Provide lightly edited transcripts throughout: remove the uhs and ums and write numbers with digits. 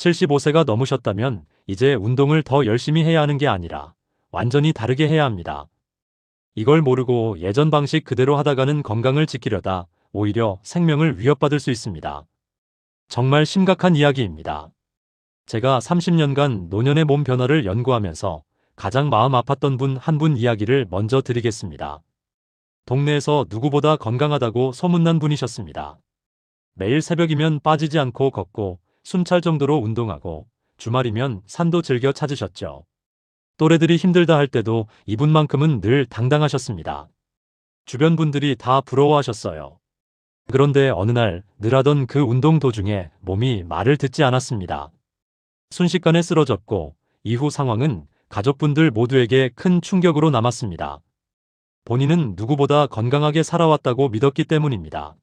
75세가 넘으셨다면 이제 운동을 더 열심히 해야 하는 게 아니라 완전히 다르게 해야 합니다. 이걸 모르고 예전 방식 그대로 하다가는 건강을 지키려다 오히려 생명을 위협받을 수 있습니다. 정말 심각한 이야기입니다. 제가 30년간 노년의 몸 변화를 연구하면서 가장 마음 아팠던 분 한 분 이야기를 먼저 드리겠습니다. 동네에서 누구보다 건강하다고 소문난 분이셨습니다. 매일 새벽이면 빠지지 않고 걷고 숨찰 정도로 운동하고 주말이면 산도 즐겨 찾으셨죠. 또래들이 힘들다 할 때도 이분만큼은 늘 당당하셨습니다. 주변 분들이 다 부러워하셨어요. 그런데 어느 날 늘 하던 그 운동 도중에 몸이 말을 듣지 않았습니다. 순식간에 쓰러졌고 이후 상황은 가족분들 모두에게 큰 충격으로 남았습니다. 본인은 누구보다 건강하게 살아왔다고 믿었기 때문입니다.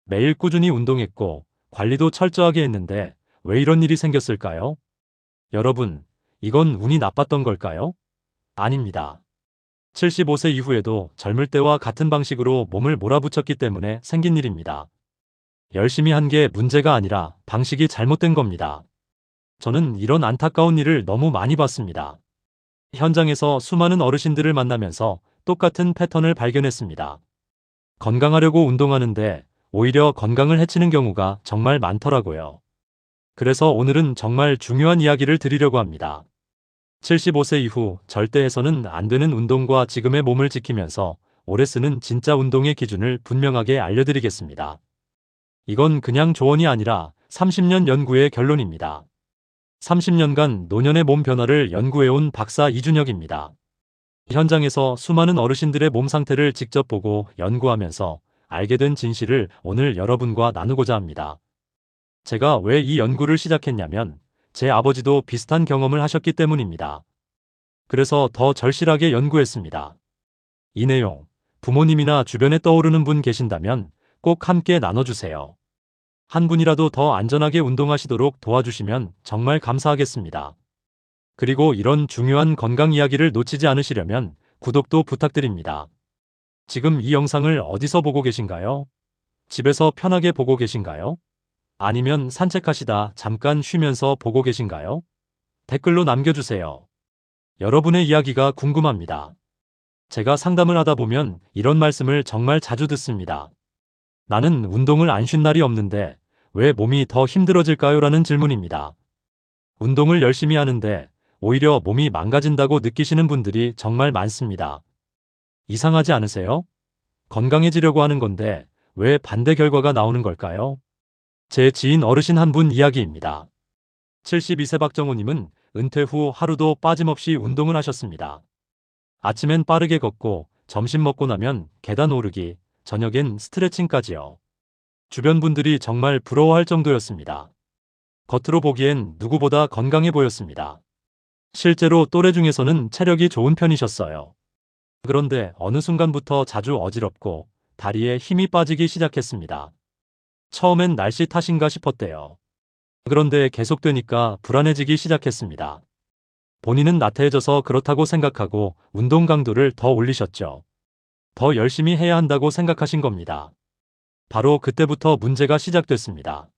매일 꾸준히 운동했고 관리도 철저하게 했는데 왜 이런 일이 생겼을까요? 여러분, 이건 운이 나빴던 걸까요? 아닙니다. 75세 이후에도 젊을 때와 같은 방식으로 몸을 몰아붙였기 때문에 생긴 일입니다. 열심히 한 게 문제가 아니라 방식이 잘못된 겁니다. 저는 이런 안타까운 일을 너무 많이 봤습니다. 현장에서 수많은 어르신들을 만나면서 똑같은 패턴을 발견했습니다. 건강하려고 운동하는데 오히려 건강을 해치는 경우가 정말 많더라고요. 그래서 오늘은 정말 중요한 이야기를 드리려고 합니다. 75세 이후 절대 해서는 안 되는 운동과 지금의 몸을 지키면서 오래 쓰는 진짜 운동의 기준을 분명하게 알려드리겠습니다. 이건 그냥 조언이 아니라 30년 연구의 결론입니다. 30년간 노년의 몸 변화를 연구해온 박사 이준혁입니다. 현장에서 수많은 어르신들의 몸 상태를 직접 보고 연구하면서 알게 된 진실을 오늘 여러분과 나누고자 합니다. 제가 왜 이 연구를 시작했냐면 제 아버지도 비슷한 경험을 하셨기 때문입니다. 그래서 더 절실하게 연구했습니다. 이 내용, 부모님이나 주변에 떠오르는 분 계신다면 꼭 함께 나눠주세요. 한 분이라도 더 안전하게 운동하시도록 도와주시면 정말 감사하겠습니다. 그리고 이런 중요한 건강 이야기를 놓치지 않으시려면 구독도 부탁드립니다. 지금 이 영상을 어디서 보고 계신가요? 집에서 편하게 보고 계신가요? 아니면 산책하시다 잠깐 쉬면서 보고 계신가요? 댓글로 남겨주세요. 여러분의 이야기가 궁금합니다. 제가 상담을 하다 보면 이런 말씀을 정말 자주 듣습니다. 나는 운동을 안 쉰 날이 없는데 왜 몸이 더 힘들어질까요? 라는 질문입니다. 운동을 열심히 하는데 오히려 몸이 망가진다고 느끼시는 분들이 정말 많습니다. 이상하지 않으세요? 건강해지려고 하는 건데 왜 반대 결과가 나오는 걸까요? 제 지인 어르신 한 분 이야기입니다. 72세 박정호님은 은퇴 후 하루도 빠짐없이 운동을 하셨습니다. 아침엔 빠르게 걷고 점심 먹고 나면 계단 오르기, 저녁엔 스트레칭까지요. 주변 분들이 정말 부러워할 정도였습니다. 겉으로 보기엔 누구보다 건강해 보였습니다. 실제로 또래 중에서는 체력이 좋은 편이셨어요. 그런데 어느 순간부터 자주 어지럽고 다리에 힘이 빠지기 시작했습니다. 처음엔 날씨 탓인가 싶었대요. 그런데 계속되니까 불안해지기 시작했습니다. 본인은 나태해져서 그렇다고 생각하고 운동 강도를 더 올리셨죠. 더 열심히 해야 한다고 생각하신 겁니다. 바로 그때부터 문제가 시작됐습니다.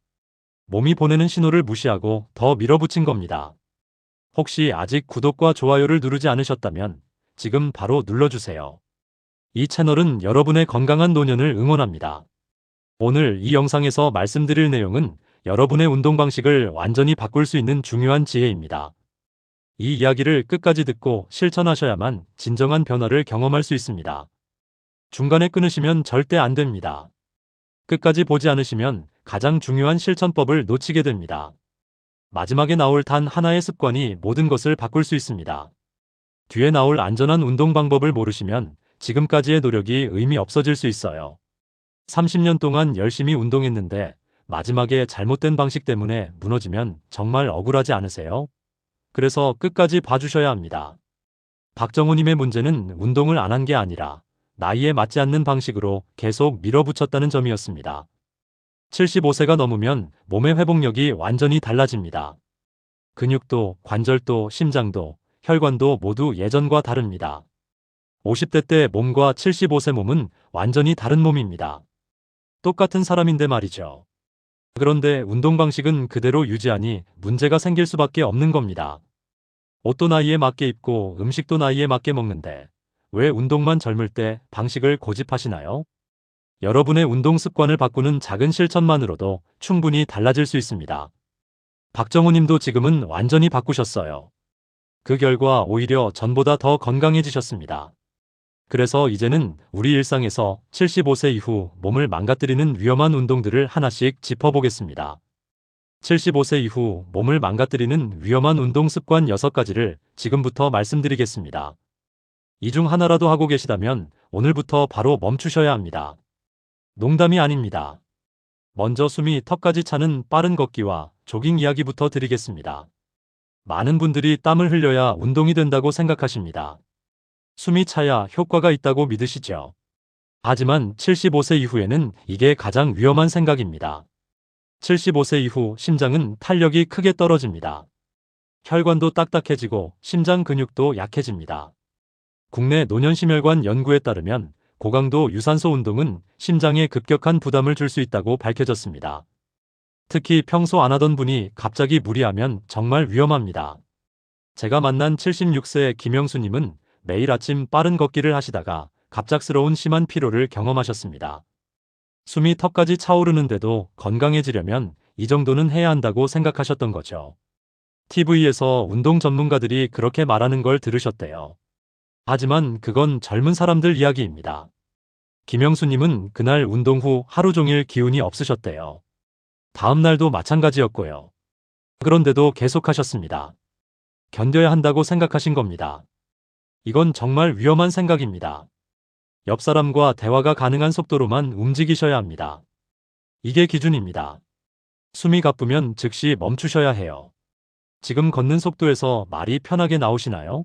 몸이 보내는 신호를 무시하고 더 밀어붙인 겁니다. 혹시 아직 구독과 좋아요를 누르지 않으셨다면 지금 바로 눌러주세요. 이 채널은 여러분의 건강한 노년을 응원합니다. 오늘 이 영상에서 말씀드릴 내용은 여러분의 운동 방식을 완전히 바꿀 수 있는 중요한 지혜입니다. 이 이야기를 끝까지 듣고 실천하셔야만 진정한 변화를 경험할 수 있습니다. 중간에 끊으시면 절대 안 됩니다. 끝까지 보지 않으시면 가장 중요한 실천법을 놓치게 됩니다. 마지막에 나올 단 하나의 습관이 모든 것을 바꿀 수 있습니다. 뒤에 나올 안전한 운동 방법을 모르시면 지금까지의 노력이 의미 없어질 수 있어요. 30년 동안 열심히 운동했는데 마지막에 잘못된 방식 때문에 무너지면 정말 억울하지 않으세요? 그래서 끝까지 봐주셔야 합니다. 박정호님의 문제는 운동을 안 한 게 아니라 나이에 맞지 않는 방식으로 계속 밀어붙였다는 점이었습니다. 75세가 넘으면 몸의 회복력이 완전히 달라집니다. 근육도, 관절도, 심장도, 혈관도 모두 예전과 다릅니다. 50대 때 몸과 75세 몸은 완전히 다른 몸입니다. 똑같은 사람인데 말이죠. 그런데 운동 방식은 그대로 유지하니 문제가 생길 수밖에 없는 겁니다. 옷도 나이에 맞게 입고 음식도 나이에 맞게 먹는데 왜 운동만 젊을 때 방식을 고집하시나요? 여러분의 운동 습관을 바꾸는 작은 실천만으로도 충분히 달라질 수 있습니다. 박정우 님도 지금은 완전히 바꾸셨어요. 그 결과 오히려 전보다 더 건강해지셨습니다. 그래서 이제는 우리 일상에서 75세 이후 몸을 망가뜨리는 위험한 운동들을 하나씩 짚어보겠습니다. 75세 이후 몸을 망가뜨리는 위험한 운동 습관 6가지를 지금부터 말씀드리겠습니다. 이 중 하나라도 하고 계시다면 오늘부터 바로 멈추셔야 합니다. 농담이 아닙니다. 먼저 숨이 턱까지 차는 빠른 걷기와 조깅 이야기부터 드리겠습니다. 많은 분들이 땀을 흘려야 운동이 된다고 생각하십니다. 숨이 차야 효과가 있다고 믿으시죠. 하지만 75세 이후에는 이게 가장 위험한 생각입니다. 75세 이후 심장은 탄력이 크게 떨어집니다. 혈관도 딱딱해지고 심장 근육도 약해집니다. 국내 노년심혈관 연구에 따르면 고강도 유산소 운동은 심장에 급격한 부담을 줄 수 있다고 밝혀졌습니다. 특히 평소 안 하던 분이 갑자기 무리하면 정말 위험합니다. 제가 만난 76세 김영수님은 매일 아침 빠른 걷기를 하시다가 갑작스러운 심한 피로를 경험하셨습니다. 숨이 턱까지 차오르는데도 건강해지려면 이 정도는 해야 한다고 생각하셨던 거죠. TV에서 운동 전문가들이 그렇게 말하는 걸 들으셨대요. 하지만 그건 젊은 사람들 이야기입니다. 김영수님은 그날 운동 후 하루 종일 기운이 없으셨대요. 다음 날도 마찬가지였고요. 그런데도 계속하셨습니다. 견뎌야 한다고 생각하신 겁니다. 이건 정말 위험한 생각입니다. 옆 사람과 대화가 가능한 속도로만 움직이셔야 합니다. 이게 기준입니다. 숨이 가쁘면 즉시 멈추셔야 해요. 지금 걷는 속도에서 말이 편하게 나오시나요?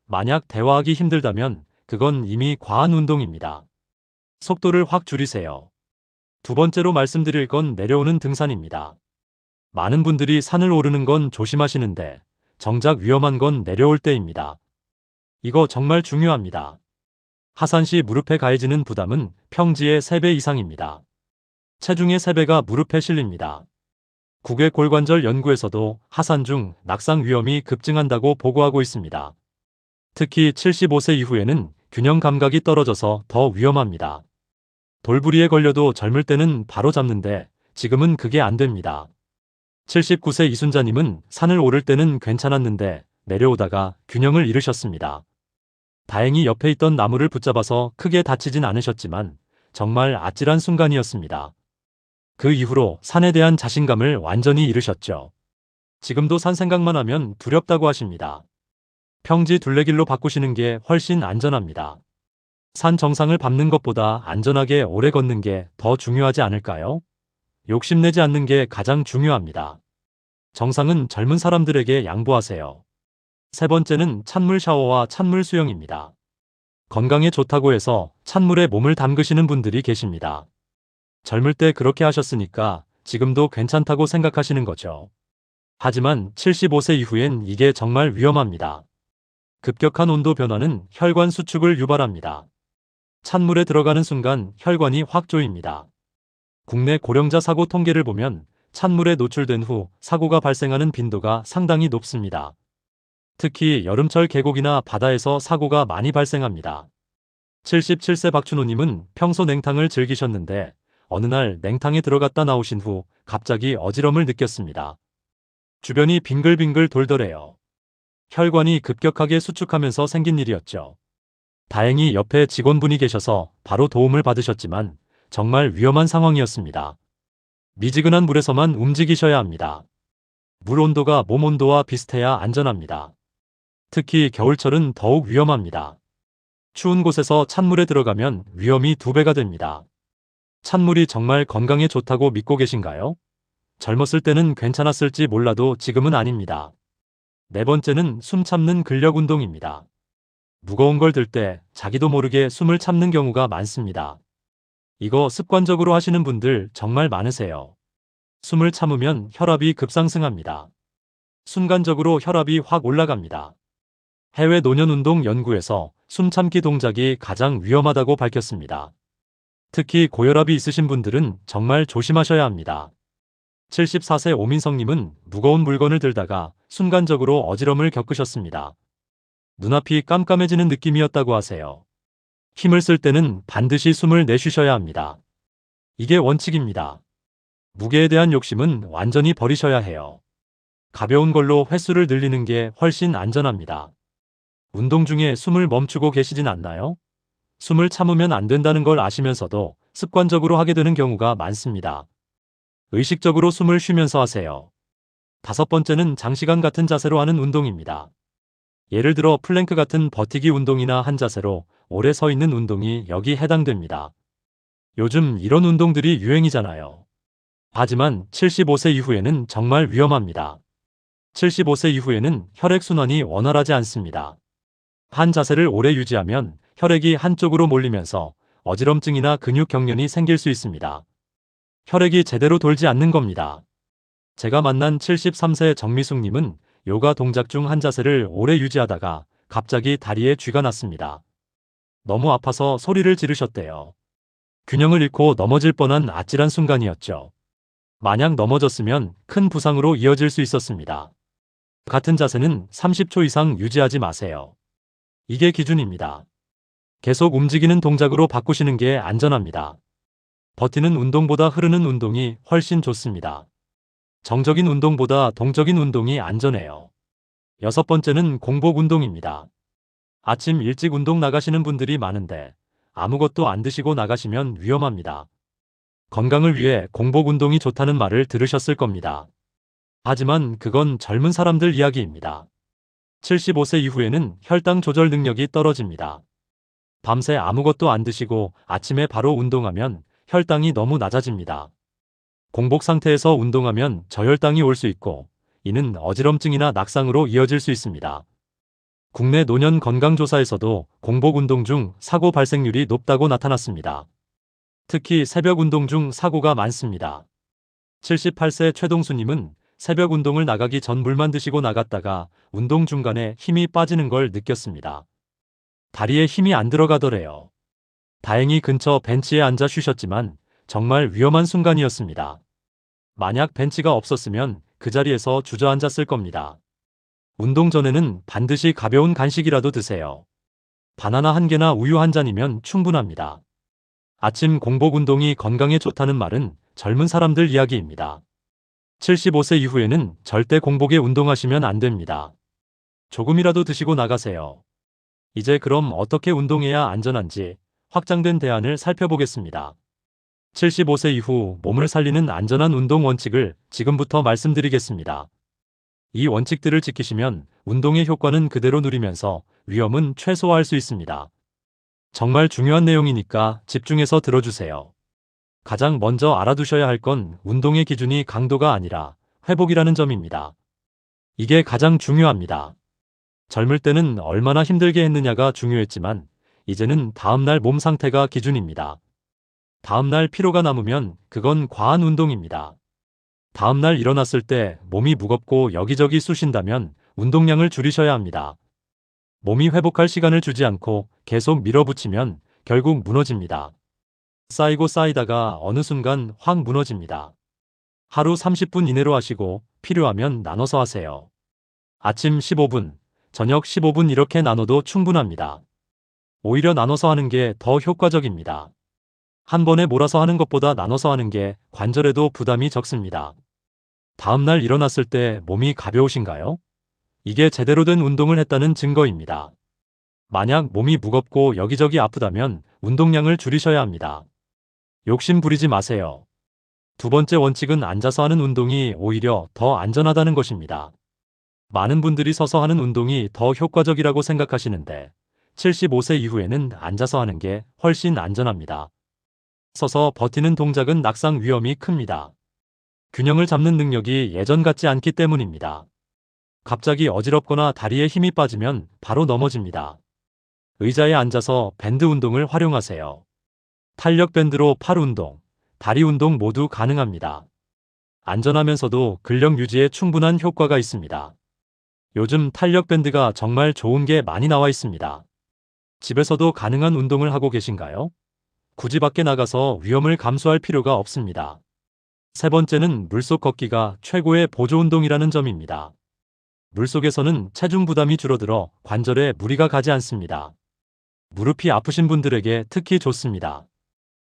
만약 대화하기 힘들다면 그건 이미 과한 운동입니다. 속도를 확 줄이세요. 두 번째로 말씀드릴 건 내려오는 등산입니다. 많은 분들이 산을 오르는 건 조심하시는데 정작 위험한 건 내려올 때입니다. 이거 정말 중요합니다. 하산시 무릎에 가해지는 부담은 평지의 3배 이상입니다. 체중의 3배가 무릎에 실립니다. 국외 골관절 연구에서도 하산 중 낙상 위험이 급증한다고 보고하고 있습니다. 특히 75세 이후에는 균형 감각이 떨어져서 더 위험합니다. 돌부리에 걸려도 젊을 때는 바로 잡는데 지금은 그게 안 됩니다. 79세 이순자님은 산을 오를 때는 괜찮았는데 내려오다가 균형을 잃으셨습니다. 다행히 옆에 있던 나무를 붙잡아서 크게 다치진 않으셨지만 정말 아찔한 순간이었습니다. 그 이후로 산에 대한 자신감을 완전히 잃으셨죠. 지금도 산 생각만 하면 두렵다고 하십니다. 평지 둘레길로 바꾸시는 게 훨씬 안전합니다. 산 정상을 밟는 것보다 안전하게 오래 걷는 게 더 중요하지 않을까요? 욕심내지 않는 게 가장 중요합니다. 정상은 젊은 사람들에게 양보하세요. 세 번째는 찬물 샤워와 찬물 수영입니다. 건강에 좋다고 해서 찬물에 몸을 담그시는 분들이 계십니다. 젊을 때 그렇게 하셨으니까 지금도 괜찮다고 생각하시는 거죠. 하지만 75세 이후엔 이게 정말 위험합니다. 급격한 온도 변화는 혈관 수축을 유발합니다. 찬물에 들어가는 순간 혈관이 확 조입니다. 국내 고령자 사고 통계를 보면 찬물에 노출된 후 사고가 발생하는 빈도가 상당히 높습니다. 특히 여름철 계곡이나 바다에서 사고가 많이 발생합니다. 77세 박춘호님은 평소 냉탕을 즐기셨는데 어느 날 냉탕에 들어갔다 나오신 후 갑자기 어지럼을 느꼈습니다. 주변이 빙글빙글 돌더래요. 혈관이 급격하게 수축하면서 생긴 일이었죠. 다행히 옆에 직원분이 계셔서 바로 도움을 받으셨지만 정말 위험한 상황이었습니다. 미지근한 물에서만 움직이셔야 합니다. 물 온도가 몸 온도와 비슷해야 안전합니다. 특히 겨울철은 더욱 위험합니다. 추운 곳에서 찬물에 들어가면 위험이 2배가 됩니다. 찬물이 정말 건강에 좋다고 믿고 계신가요? 젊었을 때는 괜찮았을지 몰라도 지금은 아닙니다. 네 번째는 숨 참는 근력 운동입니다. 무거운 걸 들 때 자기도 모르게 숨을 참는 경우가 많습니다. 이거 습관적으로 하시는 분들 정말 많으세요. 숨을 참으면 혈압이 급상승합니다. 순간적으로 혈압이 확 올라갑니다. 해외 노년운동 연구에서 숨 참기 동작이 가장 위험하다고 밝혔습니다. 특히 고혈압이 있으신 분들은 정말 조심하셔야 합니다. 74세 오민성님은 무거운 물건을 들다가 순간적으로 어지럼을 겪으셨습니다. 눈앞이 깜깜해지는 느낌이었다고 하세요. 힘을 쓸 때는 반드시 숨을 내쉬셔야 합니다. 이게 원칙입니다. 무게에 대한 욕심은 완전히 버리셔야 해요. 가벼운 걸로 횟수를 늘리는 게 훨씬 안전합니다. 운동 중에 숨을 멈추고 계시진 않나요? 숨을 참으면 안 된다는 걸 아시면서도 습관적으로 하게 되는 경우가 많습니다. 의식적으로 숨을 쉬면서 하세요. 5번째는 장시간 같은 자세로 하는 운동입니다. 예를 들어 플랭크 같은 버티기 운동이나 한 자세로 오래 서 있는 운동이 여기 해당됩니다. 요즘 이런 운동들이 유행이잖아요. 하지만 75세 이후에는 정말 위험합니다. 75세 이후에는 혈액순환이 원활하지 않습니다. 한 자세를 오래 유지하면 혈액이 한쪽으로 몰리면서 어지럼증이나 근육 경련이 생길 수 있습니다. 혈액이 제대로 돌지 않는 겁니다. 제가 만난 73세 정미숙님은 요가 동작 중 한 자세를 오래 유지하다가 갑자기 다리에 쥐가 났습니다. 너무 아파서 소리를 지르셨대요. 균형을 잃고 넘어질 뻔한 아찔한 순간이었죠. 만약 넘어졌으면 큰 부상으로 이어질 수 있었습니다. 같은 자세는 30초 이상 유지하지 마세요. 이게 기준입니다. 계속 움직이는 동작으로 바꾸시는 게 안전합니다. 버티는 운동보다 흐르는 운동이 훨씬 좋습니다. 정적인 운동보다 동적인 운동이 안전해요. 6번째는 공복 운동입니다. 아침 일찍 운동 나가시는 분들이 많은데 아무것도 안 드시고 나가시면 위험합니다. 건강을 위해 공복 운동이 좋다는 말을 들으셨을 겁니다. 하지만 그건 젊은 사람들 이야기입니다. 75세 이후에는 혈당 조절 능력이 떨어집니다. 밤새 아무것도 안 드시고 아침에 바로 운동하면 혈당이 너무 낮아집니다. 공복 상태에서 운동하면 저혈당이 올 수 있고 이는 어지럼증이나 낙상으로 이어질 수 있습니다. 국내 노년 건강조사에서도 공복 운동 중 사고 발생률이 높다고 나타났습니다. 특히 새벽 운동 중 사고가 많습니다. 78세 최동수님은 새벽 운동을 나가기 전 물만 드시고 나갔다가 운동 중간에 힘이 빠지는 걸 느꼈습니다. 다리에 힘이 안 들어가더래요. 다행히 근처 벤치에 앉아 쉬셨지만 정말 위험한 순간이었습니다. 만약 벤치가 없었으면 그 자리에서 주저앉았을 겁니다. 운동 전에는 반드시 가벼운 간식이라도 드세요. 바나나 한 개나 우유 한 잔이면 충분합니다. 아침 공복 운동이 건강에 좋다는 말은 젊은 사람들 이야기입니다. 75세 이후에는 절대 공복에 운동하시면 안 됩니다. 조금이라도 드시고 나가세요. 이제 그럼 어떻게 운동해야 안전한지 확장된 대안을 살펴보겠습니다. 75세 이후 몸을 살리는 안전한 운동 원칙을 지금부터 말씀드리겠습니다. 이 원칙들을 지키시면 운동의 효과는 그대로 누리면서 위험은 최소화할 수 있습니다. 정말 중요한 내용이니까 집중해서 들어주세요. 가장 먼저 알아두셔야 할 건 운동의 기준이 강도가 아니라 회복이라는 점입니다. 이게 가장 중요합니다. 젊을 때는 얼마나 힘들게 했느냐가 중요했지만 이제는 다음날 몸 상태가 기준입니다. 다음날 피로가 남으면 그건 과한 운동입니다. 다음날 일어났을 때 몸이 무겁고 여기저기 쑤신다면 운동량을 줄이셔야 합니다. 몸이 회복할 시간을 주지 않고 계속 밀어붙이면 결국 무너집니다. 쌓이고 쌓이다가 어느 순간 확 무너집니다. 하루 30분 이내로 하시고 필요하면 나눠서 하세요. 아침 15분, 저녁 15분 이렇게 나눠도 충분합니다. 오히려 나눠서 하는 게 더 효과적입니다. 한 번에 몰아서 하는 것보다 나눠서 하는 게 관절에도 부담이 적습니다. 다음날 일어났을 때 몸이 가벼우신가요? 이게 제대로 된 운동을 했다는 증거입니다. 만약 몸이 무겁고 여기저기 아프다면 운동량을 줄이셔야 합니다. 욕심 부리지 마세요. 두 번째 원칙은 앉아서 하는 운동이 오히려 더 안전하다는 것입니다. 많은 분들이 서서 하는 운동이 더 효과적이라고 생각하시는데 75세 이후에는 앉아서 하는 게 훨씬 안전합니다. 서서 버티는 동작은 낙상 위험이 큽니다. 균형을 잡는 능력이 예전 같지 않기 때문입니다. 갑자기 어지럽거나 다리에 힘이 빠지면 바로 넘어집니다. 의자에 앉아서 밴드 운동을 활용하세요. 탄력 밴드로 팔 운동, 다리 운동 모두 가능합니다. 안전하면서도 근력 유지에 충분한 효과가 있습니다. 요즘 탄력 밴드가 정말 좋은 게 많이 나와 있습니다. 집에서도 가능한 운동을 하고 계신가요? 굳이 밖에 나가서 위험을 감수할 필요가 없습니다. 세 번째는 물속 걷기가 최고의 보조 운동이라는 점입니다. 물속에서는 체중 부담이 줄어들어 관절에 무리가 가지 않습니다. 무릎이 아프신 분들에게 특히 좋습니다.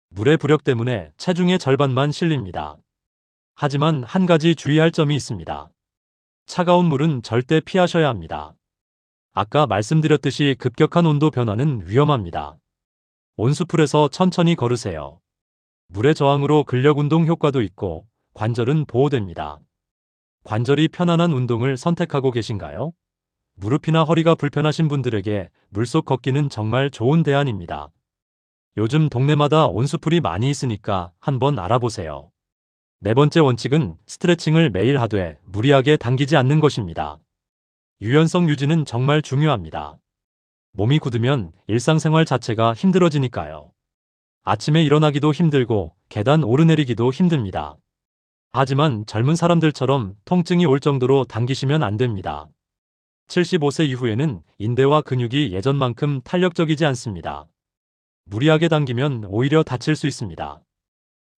물의 부력 때문에 체중의 절반만 실립니다. 하지만 한 가지 주의할 점이 있습니다. 차가운 물은 절대 피하셔야 합니다. 아까 말씀드렸듯이 급격한 온도 변화는 위험합니다. 온수풀에서 천천히 걸으세요. 물의 저항으로 근력 운동 효과도 있고 관절은 보호됩니다. 관절이 편안한 운동을 선택하고 계신가요? 무릎이나 허리가 불편하신 분들에게 물속 걷기는 정말 좋은 대안입니다. 요즘 동네마다 온수풀이 많이 있으니까 한번 알아보세요. 네 번째 원칙은 스트레칭을 매일 하되 무리하게 당기지 않는 것입니다. 유연성 유지는 정말 중요합니다. 몸이 굳으면 일상생활 자체가 힘들어지니까요. 아침에 일어나기도 힘들고 계단 오르내리기도 힘듭니다. 하지만 젊은 사람들처럼 통증이 올 정도로 당기시면 안 됩니다. 75세 이후에는 인대와 근육이 예전만큼 탄력적이지 않습니다. 무리하게 당기면 오히려 다칠 수 있습니다.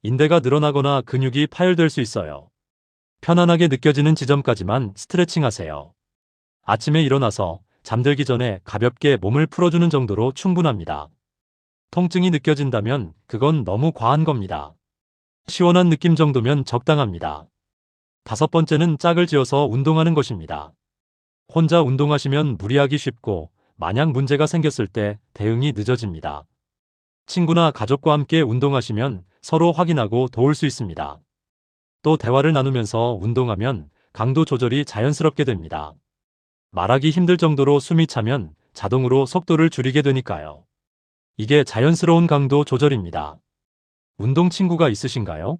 인대가 늘어나거나 근육이 파열될 수 있어요. 편안하게 느껴지는 지점까지만 스트레칭 하세요. 아침에 일어나서 잠들기 전에 가볍게 몸을 풀어주는 정도로 충분합니다. 통증이 느껴진다면 그건 너무 과한 겁니다. 시원한 느낌 정도면 적당합니다. 다섯 번째는 짝을 지어서 운동하는 것입니다. 혼자 운동하시면 무리하기 쉽고 만약 문제가 생겼을 때 대응이 늦어집니다. 친구나 가족과 함께 운동하시면 서로 확인하고 도울 수 있습니다. 또 대화를 나누면서 운동하면 강도 조절이 자연스럽게 됩니다. 말하기 힘들 정도로 숨이 차면 자동으로 속도를 줄이게 되니까요. 이게 자연스러운 강도 조절입니다. 운동 친구가 있으신가요?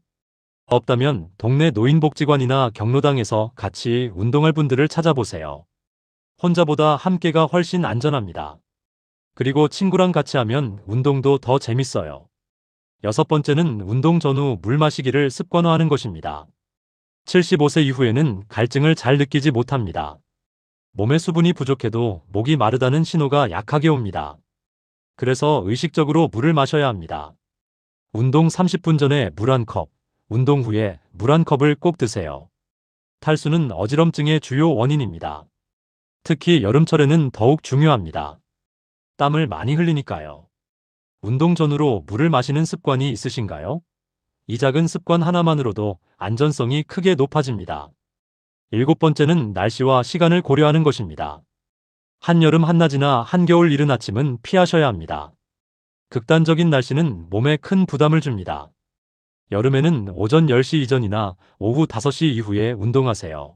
없다면 동네 노인복지관이나 경로당에서 같이 운동할 분들을 찾아보세요. 혼자보다 함께가 훨씬 안전합니다. 그리고 친구랑 같이 하면 운동도 더 재밌어요. 여섯 번째는 운동 전후 물 마시기를 습관화하는 것입니다. 75세 이후에는 갈증을 잘 느끼지 못합니다. 몸에 수분이 부족해도 목이 마르다는 신호가 약하게 옵니다. 그래서 의식적으로 물을 마셔야 합니다. 운동 30분 전에 물 한 컵, 운동 후에 물 한 컵을 꼭 드세요. 탈수는 어지럼증의 주요 원인입니다. 특히 여름철에는 더욱 중요합니다. 땀을 많이 흘리니까요. 운동 전후로 물을 마시는 습관이 있으신가요? 이 작은 습관 하나만으로도 안전성이 크게 높아집니다. 일곱 번째는 날씨와 시간을 고려하는 것입니다. 한여름 한낮이나 한겨울 이른 아침은 피하셔야 합니다. 극단적인 날씨는 몸에 큰 부담을 줍니다. 여름에는 오전 10시 이전이나 오후 5시 이후에 운동하세요.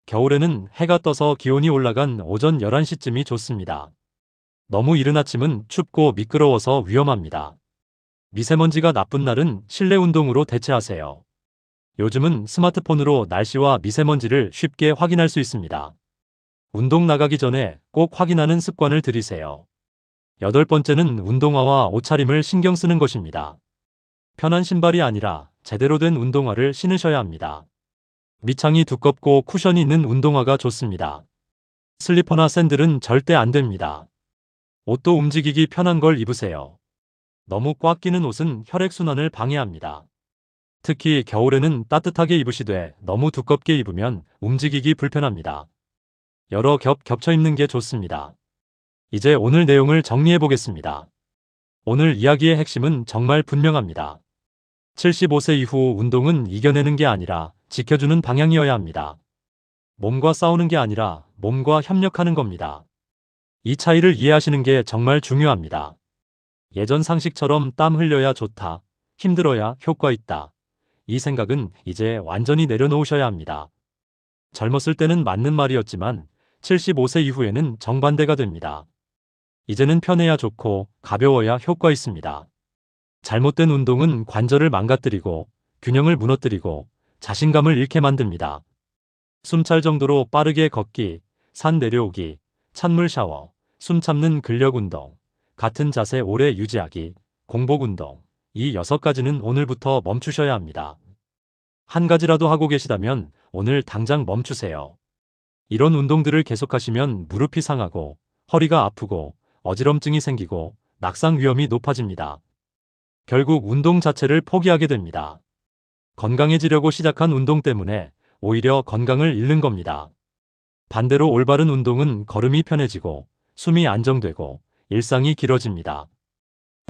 겨울에는 해가 떠서 기온이 올라간 오전 11시쯤이 좋습니다. 너무 이른 아침은 춥고 미끄러워서 위험합니다. 미세먼지가 나쁜 날은 실내 운동으로 대체하세요. 요즘은 스마트폰으로 날씨와 미세먼지를 쉽게 확인할 수 있습니다. 운동 나가기 전에 꼭 확인하는 습관을 들이세요. 여덟 번째는 운동화와 옷차림을 신경 쓰는 것입니다. 편한 신발이 아니라 제대로 된 운동화를 신으셔야 합니다. 밑창이 두껍고 쿠션이 있는 운동화가 좋습니다. 슬리퍼나 샌들은 절대 안 됩니다. 옷도 움직이기 편한 걸 입으세요. 너무 꽉 끼는 옷은 혈액순환을 방해합니다. 특히 겨울에는 따뜻하게 입으시되 너무 두껍게 입으면 움직이기 불편합니다. 여러 겹 겹쳐 입는 게 좋습니다. 이제 오늘 내용을 정리해 보겠습니다. 오늘 이야기의 핵심은 정말 분명합니다. 75세 이후 운동은 이겨내는 게 아니라 지켜주는 방향이어야 합니다. 몸과 싸우는 게 아니라 몸과 협력하는 겁니다. 이 차이를 이해하시는 게 정말 중요합니다. 예전 상식처럼 땀 흘려야 좋다, 힘들어야 효과 있다. 이 생각은 이제 완전히 내려놓으셔야 합니다. 젊었을 때는 맞는 말이었지만 75세 이후에는 정반대가 됩니다. 이제는 편해야 좋고 가벼워야 효과 있습니다. 잘못된 운동은 관절을 망가뜨리고 균형을 무너뜨리고 자신감을 잃게 만듭니다. 숨찰 정도로 빠르게 걷기, 산 내려오기, 찬물 샤워, 숨 참는 근력 운동, 같은 자세 오래 유지하기, 공복 운동, 이 6가지는 오늘부터 멈추셔야 합니다. 한 가지라도 하고 계시다면 오늘 당장 멈추세요. 이런 운동들을 계속하시면 무릎이 상하고 허리가 아프고 어지럼증이 생기고 낙상 위험이 높아집니다. 결국 운동 자체를 포기하게 됩니다. 건강해지려고 시작한 운동 때문에 오히려 건강을 잃는 겁니다. 반대로 올바른 운동은 걸음이 편해지고 숨이 안정되고 일상이 길어집니다.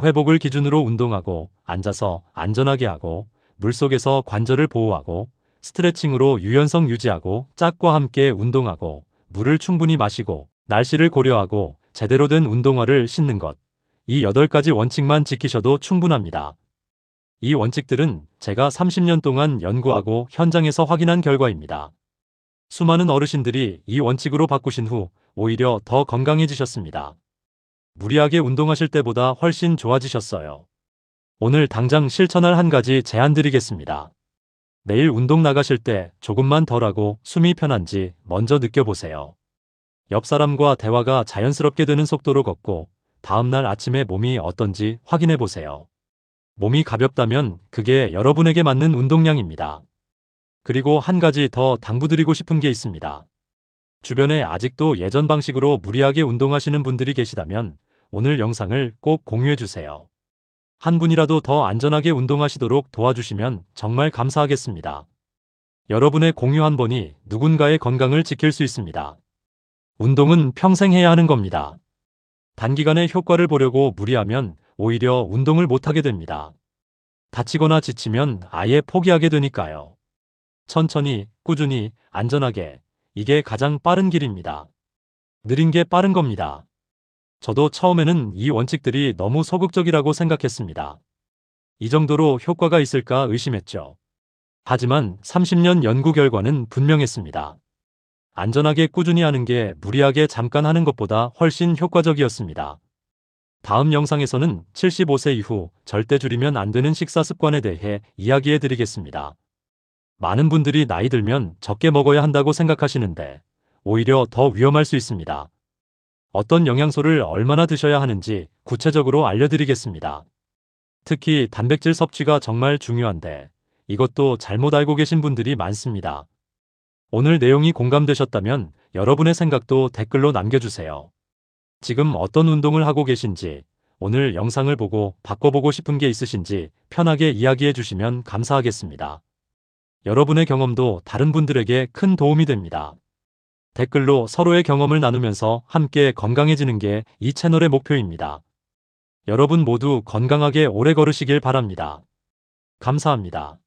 회복을 기준으로 운동하고 앉아서 안전하게 하고 물속에서 관절을 보호하고 스트레칭으로 유연성 유지하고 짝과 함께 운동하고 물을 충분히 마시고 날씨를 고려하고 제대로 된 운동화를 신는 것. 이 8가지 원칙만 지키셔도 충분합니다. 이 원칙들은 제가 30년 동안 연구하고 현장에서 확인한 결과입니다. 수많은 어르신들이 이 원칙으로 바꾸신 후 오히려 더 건강해지셨습니다. 무리하게 운동하실 때보다 훨씬 좋아지셨어요. 오늘 당장 실천할 한 가지 제안 드리겠습니다. 내일 운동 나가실 때 조금만 덜 하고 숨이 편한지 먼저 느껴보세요. 옆 사람과 대화가 자연스럽게 되는 속도로 걷고 다음날 아침에 몸이 어떤지 확인해 보세요. 몸이 가볍다면 그게 여러분에게 맞는 운동량입니다. 그리고 한 가지 더 당부드리고 싶은 게 있습니다. 주변에 아직도 예전 방식으로 무리하게 운동하시는 분들이 계시다면 오늘 영상을 꼭 공유해 주세요. 한 분이라도 더 안전하게 운동하시도록 도와주시면 정말 감사하겠습니다. 여러분의 공유 한 번이 누군가의 건강을 지킬 수 있습니다. 운동은 평생 해야 하는 겁니다. 단기간에 효과를 보려고 무리하면 오히려 운동을 못하게 됩니다. 다치거나 지치면 아예 포기하게 되니까요. 천천히, 꾸준히, 안전하게. 이게 가장 빠른 길입니다. 느린 게 빠른 겁니다. 저도 처음에는 이 원칙들이 너무 소극적이라고 생각했습니다. 이 정도로 효과가 있을까 의심했죠. 하지만 30년 연구 결과는 분명했습니다. 안전하게 꾸준히 하는 게 무리하게 잠깐 하는 것보다 훨씬 효과적이었습니다. 다음 영상에서는 75세 이후 절대 줄이면 안 되는 식사 습관에 대해 이야기해 드리겠습니다. 많은 분들이 나이 들면 적게 먹어야 한다고 생각하시는데 오히려 더 위험할 수 있습니다. 어떤 영양소를 얼마나 드셔야 하는지 구체적으로 알려드리겠습니다. 특히 단백질 섭취가 정말 중요한데 이것도 잘못 알고 계신 분들이 많습니다. 오늘 내용이 공감되셨다면 여러분의 생각도 댓글로 남겨주세요. 지금 어떤 운동을 하고 계신지, 오늘 영상을 보고 바꿔보고 싶은 게 있으신지 편하게 이야기해 주시면 감사하겠습니다. 여러분의 경험도 다른 분들에게 큰 도움이 됩니다. 댓글로 서로의 경험을 나누면서 함께 건강해지는 게 이 채널의 목표입니다. 여러분 모두 건강하게 오래 걸으시길 바랍니다. 감사합니다.